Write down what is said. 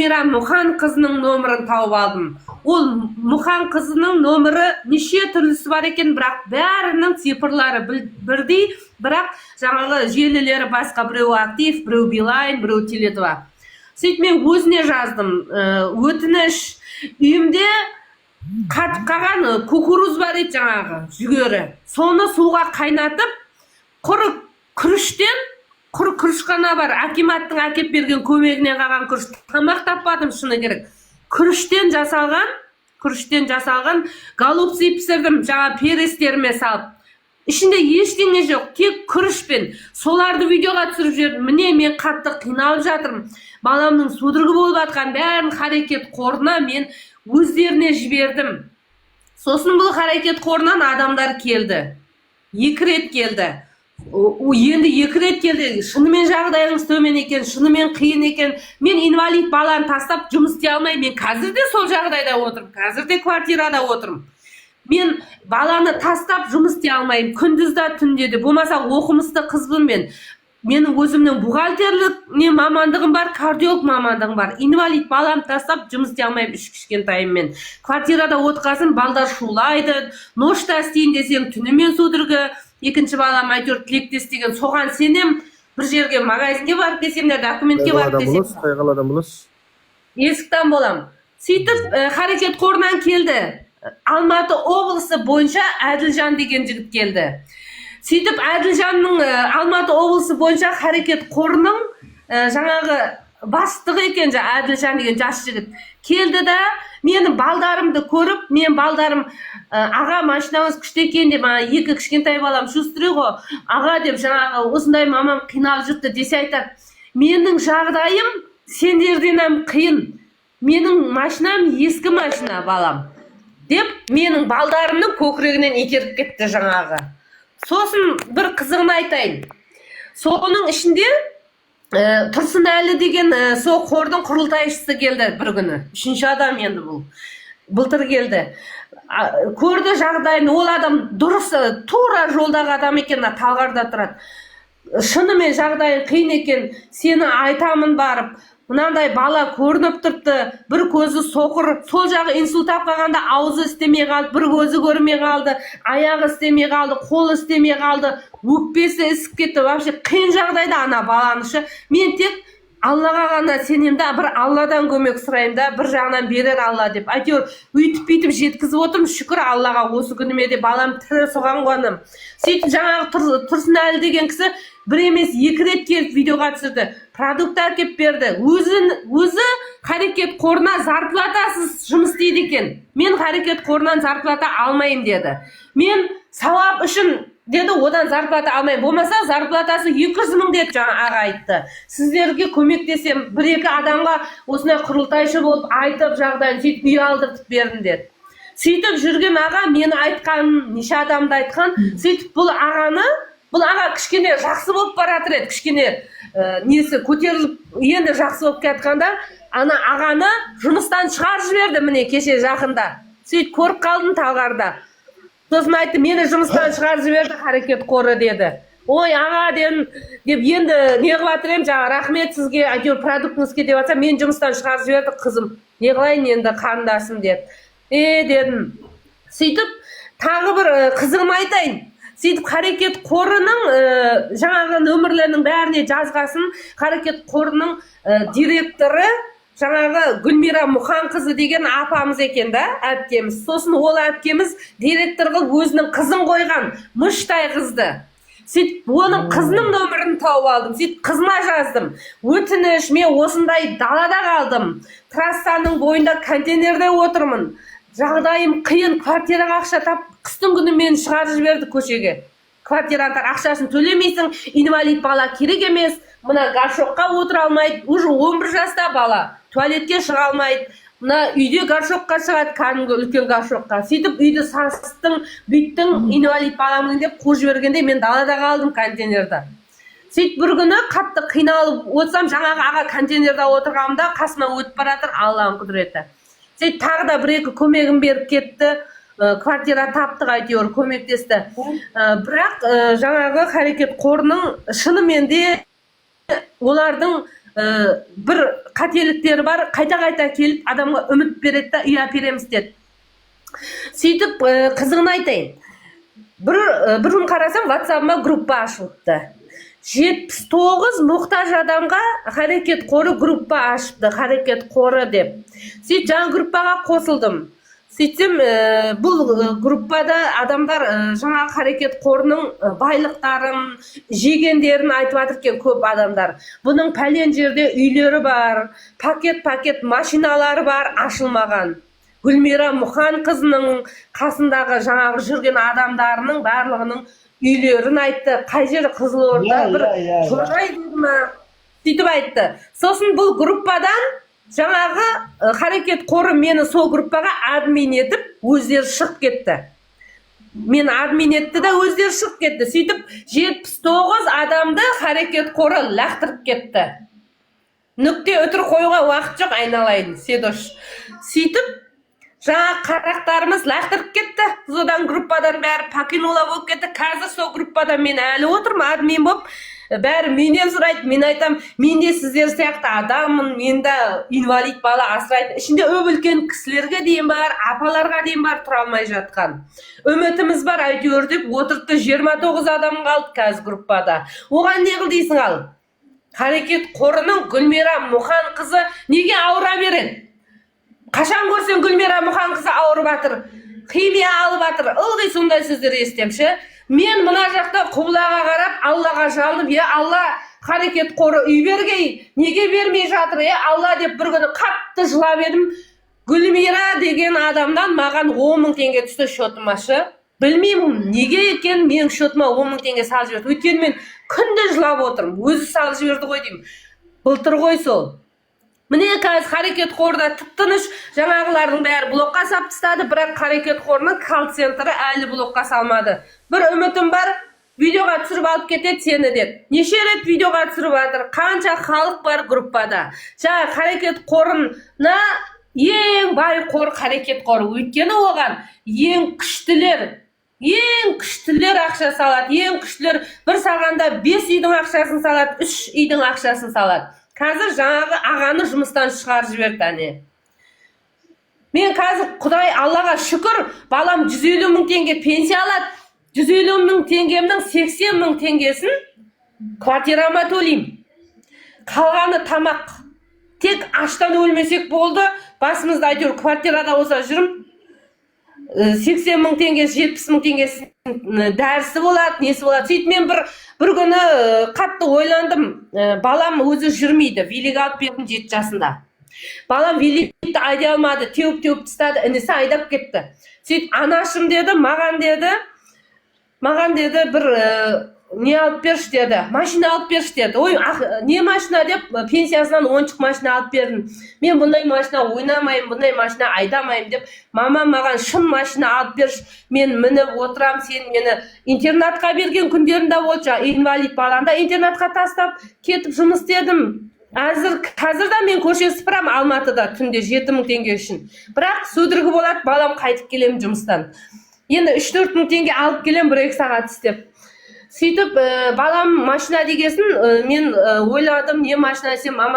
Гүлмира Мұхан қызының номерін тауып алдым. Ол Мұхан қызының номері неше түрлісі бар екен, бірақ бәрінің цифрлары бірдей, бірақ жаңағы желілері басқа, біреу актив, біреу Билайн, біреу Теле2. Сөйтіп мен өзіне жаздым, өтініш, үйімде қатып қалған кукуруз бар еді жаңағы, жүгері. Соны суға қайнатып, құр күріш қана бар, акиматтың әкеп берген көмегінен қалған күріш. Тамақ таппадым, шыны керек. Күріштен жасалған голубцы пісірдім, жаңа перестеріме салып. Ішінде ештеңе жоқ, тек күрішпен. Соларды видеоға түсіріп жібердім. Міне мен қатты қиналып жатырмын. Баламның судырғы болып жатқан бәрін харекет қорына мен өздеріне жібердім. Сосын бұл харекет қорынан адамдар келді. 2 рет келді. Енді 2 рет келді. Шынымен жағдайыңыз төмен екен, шынымен қиын екен. Мен инвалид баланы тастап жұмыс істей алмай, мен қазір де сол жағдайда отырмын. Қазір де квартирада отырмын. Мен баланы тастап жұмыс істей алмайым. Күндізде, түнде де. Болмаса оқымысты қызбын мен. Менің өзімнің бухгалтерлік мамандығым бар, кардиолог мамандығым бар. Инвалид баланы тастап жұмыс істей алмайым 3 кішкентайыммен. Квартирада отқасын, балдар шулайды. Ношта істейін десең, түнімен судырғы. Екінші балам әйтеуір тілектес деген, соған сенем. Бір жерге магазинге барып десем де, документке барып десем. Қай қаладан боласыз? Есіктен болам. Сөйтіп харекет қорынан келді. Алматы облысы бойынша Әділжан деген жігіт келді. Сөйтіп Әділжанның Алматы облысы бойынша харекет қорының жаңағы бастығы екен, Әділжан деген жас жігіт келді да, менің балдарымды көріп, мен балдарым аға машинамыз күшті екен деп, 2 кішкентай балам шустрый ғой, аға деп жаңағы осындай мамам қиналып жүрді десе айтады. Менің жағдайым сендерден қиын. Менің машинам ескі машина балам деп, менің балдарымның көкірегінен итеріп кетті жаңағы. Сосын бір қызығын айтайын. Соның ішінде Тұрсынәлі деген сол қордың құрылтайшысы келді бір күні. 3-ші адам енді бұл. Былтыр келді. Көрді жағдайын, ол адам дұрыс, тура жолдағы адам екен, Талғарда тұрады. Шынымен жағдайын қиын екен, сені айтамын барып. Мынандай бала көрініп тұрды, бір көзі соқыр, сол жағы инсульт қалғанда аузы істемей қалды, бір көзі көрмей қалды, аяғы істемей қалды, қолы істемей қалды, өкпесі ісіп кетті. Вообще қиын жағдайда ана баланышы. Мен тек Аллаға ғана сенемді, бір Алладан көмек сұрайым да, бір жағынан берер Алла деп. Әйтеуір үйтіп-бүйтіп жеткізіп отырмын, шүкір Аллаға осы күніме де балам тірі, соған қуанам. Сөйтіп жаңағы Тұрсынәлі деген кісі бір емес 2 рет келіп видеоға түсірді. Продукт әкеп берді. Өзі харекет қорына зарплатасыз жұмыс істейді екен. Мен харекет қорынан зарплата алмайым деді. Мен сауап үшін деді, одан зарплата алмайым. Болмаса зарплатасы 200 мың деді, жаңа аға айтты. Сіздерге көмектесем, 1-2 адамға осындай құрылтайшы болып айтып жағдайын, сөйтіп үй алдыртып бердім деді. Сөйтіп жүрген аға мені айтқан, неше адамды айтқан. Сөйтіп бұл аға кішкене жақсы болып баратыр еді, кішкене несі көтеріліп, енді жақсы болып кетқанда, ана ағаны жұмыстан шығарып жіберді, міне кеше жақында. Сөйтіп көріп қалдым Талғарда. Сосын айтты, мені жұмыстан шығарып жіберді харекет қоры деді. Ой аға деп енді не қылатыр ем, жаңа рахмет сізге, әйтеуір продуктыңызге деп жатса, мен жұмыстан шығарып жіберді қызым. Не қылайын енді қандасым деді. Дедім. Сөйтіп тағы бір қызығым айтайын. Сөйтіп харекет қорының жаңағы нөмірлерінің бәріне жазғасын, харекет қорының директоры жаңағы Гүлмира Мұхан қызы деген апамыз екен да, әпкеміз. Сосын ол әпкеміз директорға өзінің қызын қойған, мұштай қызды. Сөйтіп оның қызының нөмірін тауып алдым. Сөйтіп қызыма жаздым. Өтініш, мен осындай далада қалдым. Трассаның бойында контейнерде отырмын. Жағдайым қиын, квартираға ақша тап, қыстың күні мені шығарып жіберді көшеге. Квартиранттар ақшасын төлемейсің, инвалид бала керек емес, мына горшокқа отыра алмайды, уже 11 жаста бала, туалетке шыға алмайды. Мына үйде горшокқа шығады, кәдімгі үлкен горшокқа. Сөйтіп үйді састың, бүйттің, инвалид баламын деп қуып жібергенде мен далада қалдым контейнерда. Сөйтіп бір күні қатты қиналып отырсам, жаңағы аға контейнерда отырғанымда қасыма өтіп баратыр, Алланың құдіреті. Сөйтіп тағы да 1-2 көмегін беріп кетті, квартира таптық, әйтеуір көмектесті. Бірақ жаңағы харекет қорының шынымен де олардың бір қателіктері бар, қайта келіп адамға үміт береді да, үй әпереміз деді. Сөйтіп қызығын айтайын. Бір күн қарасам, WhatsApp-ма группа ашылыпты. 79 мұқтаж адамға Харекет қоры группа ашыпты, Харекет қоры деп. Сөйтіп жаңа группаға қосылдым. Сөйтсем, бұл группада адамдар жаңа Харекет қорының байлықтарын, жегендерін айтып жатыр екен көп адамдар. Бұның пәлен жерде үйлері бар, пакет машиналары бар, ашылмаған. Гүлмира Мұхан қызының қасындағы жаңағы жүрген адамдарының барлығының үйлерін айтты. Қай жері Қызылорда бір Торғай деді ма? Сөйтіп айтты. Сосын бұл группадан жаңағы Харекет қоры мені сол группаға админ етіп, өздері шығып кетті. Мен админ етті да өздері шығып кетті. Сөйтіп 79 адамды Харекет қоры лақтырып кетті. Нүкте өтір қоюға уақыт жоқ, айналайын, Седош. Сөйтіп жаңа қарақтарымыз лақтырып кетті. Содан группадан бәрі покинула болып кетті. Қазір сол группадан мен әлі отырмын, админ болып. Бәрі менен сұрайды, мен айтам, мен де сіздер сияқты адаммын, мен де инвалид бала асырайды. Ішінде үлкен кісілерге дейін бар, апаларға дейін бар, тұра алмай жатқан. Үмітіміз бар, әйтеуір деп отырды. 29 адам қалды қазір группада. Оған не қыл дейсің ал? Харекет қорының Гүлмира Мұхан қызы неге ауыра береді? Қашан көрсен Гүлмира Мұхан қызы ауырып жатыр, химия алып жатыр, ылғи сондай сөздер естемші. Мен мына жақта құбылаға қарап, Аллаға жалынып, Алла, Харекет қоры үй бергей, неге бермей жатыр, Алла деп бір күні қатты жылап едім. Гүлмира деген адамдан маған 10 мың теңге түсті шотымашы. Білмеймін, неге екен менің шотыма 10 мың теңге салып жіберді. Өйткені мен күнде жылап отырмын, өзі салып жіберді ғой деймін. Былтыр ғой сол. Міне қазір Харекет қорда тып-тыныш, жаңағылардың бәрі блокқа сап тастады, бірақ Харекет қорының колл-центрі әлі блокқа салмады. Бір үмітім бар, видеоға түсіріп алып кетеді сені деп. Неше рет видеоға түсіріп жатыр, қанша халық бар группада. Жаңа Харекет қорына ең бай қор Харекет қоры. Өйткені оған ең күштілер ақша салады. Ең күштілер бір салғанда 5 үйдің ақшасын салады, 3 үйдің ақшасын салады. Қазір жаңағы ағаны жұмыстан шығарып жіберді әне. Мен қазір Құдай Аллаға шүкір, балам 150 мың теңге пенсия алады. 150 мың теңгемнің 80 мың теңгесін квартирама төлеймін. Қалғаны тамақ. Тек аштан өлмесек болды. Басымызда әйтеуір квартирада болса жүрім. 80 мың теңге, 70 мың теңгесі дәрісі болады, несі болады. Сөйтіп мен бір күні қатты ойландым. Балам өзі жүрмейді. Велик алып бердім 7 жасында. Балам великті айдай алмады. Теуіп тастады. Інісі айдап кетті. Сөйтіп анашым деді, маған деді бір не алып берші деді. Машина алып берші деді. Ой, не машина деп пенсиясынан ойыншық машина алып бердім. Мен бұндай машина ойнамайым, бұндай машина айдамайым деп. Мама маған шын машина алып берші. Мен мініп отырам, сен мені интернатқа берген күндерінде болды. Инвалид баланда интернатқа тастап кетіп жұмыс істедім. Қазір да мен көше сыпырам Алматыда түнде 7 мың теңге үшін. Бірақ сөдіргі болады, балам қайтып келем жұмыстан. Енді 3-4 мың теңге алып келем 1-2 сағат істеп. Сөйтіп балам машина дегесін мен ойладым, не машина десем, мама